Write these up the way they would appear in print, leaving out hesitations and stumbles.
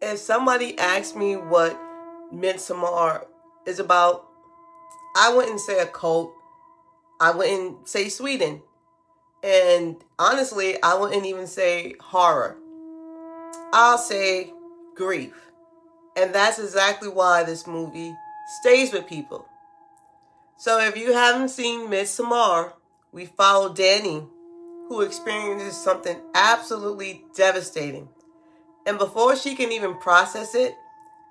If somebody asked me what Midsommar is about, I wouldn't say a cult. I wouldn't say Sweden. And honestly, I wouldn't even say horror. I'll say grief. And that's exactly why this movie stays with people. So if you haven't seen Midsommar, we follow Dani, who experiences something absolutely devastating. And before she can even process it,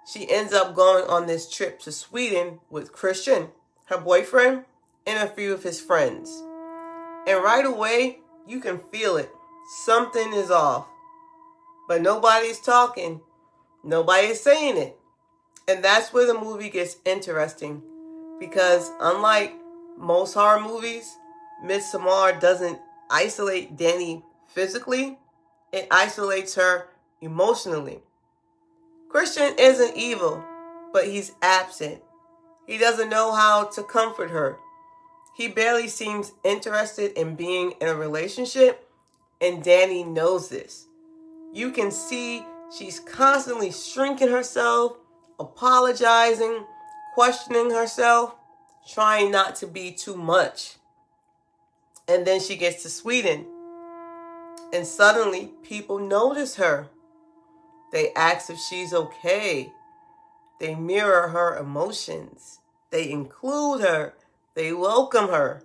she ends up going on this trip to Sweden with Christian, her boyfriend, and a few of his friends. And right away, you can feel it. Something is off. But nobody's talking. Nobody's saying it. And that's where the movie gets interesting. Because unlike most horror movies, Midsommar doesn't isolate Dani physically. It isolates her emotionally. Christian isn't evil, but he's absent. He doesn't know how to comfort her. He barely seems interested in being in a relationship, and Dani knows this. You can see she's constantly shrinking herself, apologizing, questioning herself, trying not to be too much. And then she gets to Sweden, and suddenly people notice her. They ask if she's okay. They mirror her emotions. They include her. They welcome her.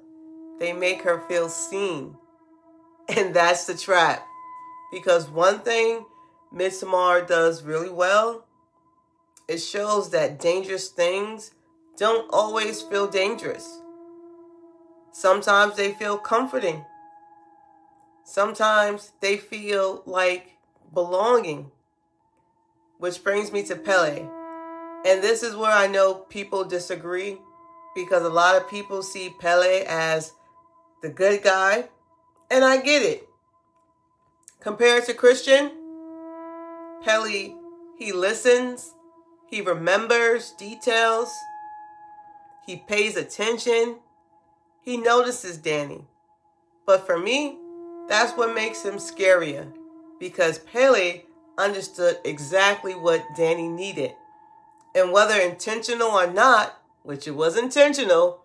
They make her feel seen. And that's the trap. Because one thing Midsommar does really well, it shows that dangerous things don't always feel dangerous. Sometimes they feel comforting. Sometimes they feel like belonging. Which brings me to Pelle. And this is where I know people disagree, because a lot of people see Pelle as the good guy, and I get it. Compared to Christian, Pelle, he listens, he remembers details, he pays attention, he notices Dani. But for me, that's what makes him scarier, because Pelle understood exactly what Dani needed. And whether intentional or not, which it was intentional,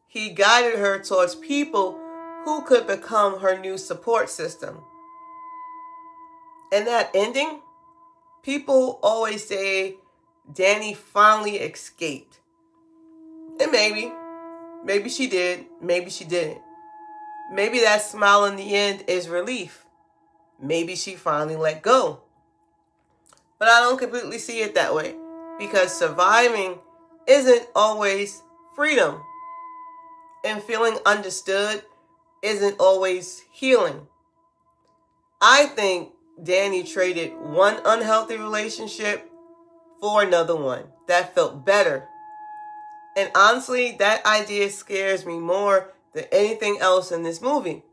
he guided her towards people who could become her new support system. And that ending, people always say Dani finally escaped. And maybe she did, maybe she didn't. Maybe that smile in the end is relief. Maybe she finally let go. But I don't completely see it that way, because surviving isn't always freedom. And feeling understood isn't always healing. I think Dani traded one unhealthy relationship for another one that felt better. And honestly, that idea scares me more than anything else in this movie.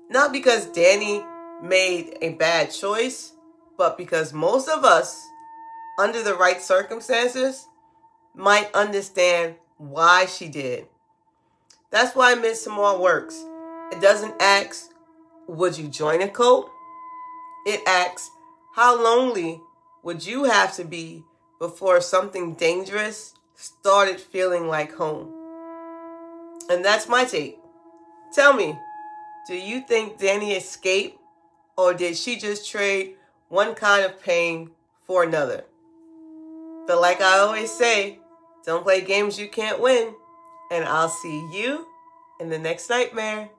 Not because Dani made a bad choice, but because most of us, under the right circumstances, might understand why she did. That's why Midsommar works. It doesn't ask, would you join a cult? It asks, how lonely would you have to be before something dangerous started feeling like home? And that's my take. Tell me, do you think Dani escaped, or did she just trade one kind of pain for another? But like I always say, don't play games you can't win. And I'll see you in the next nightmare.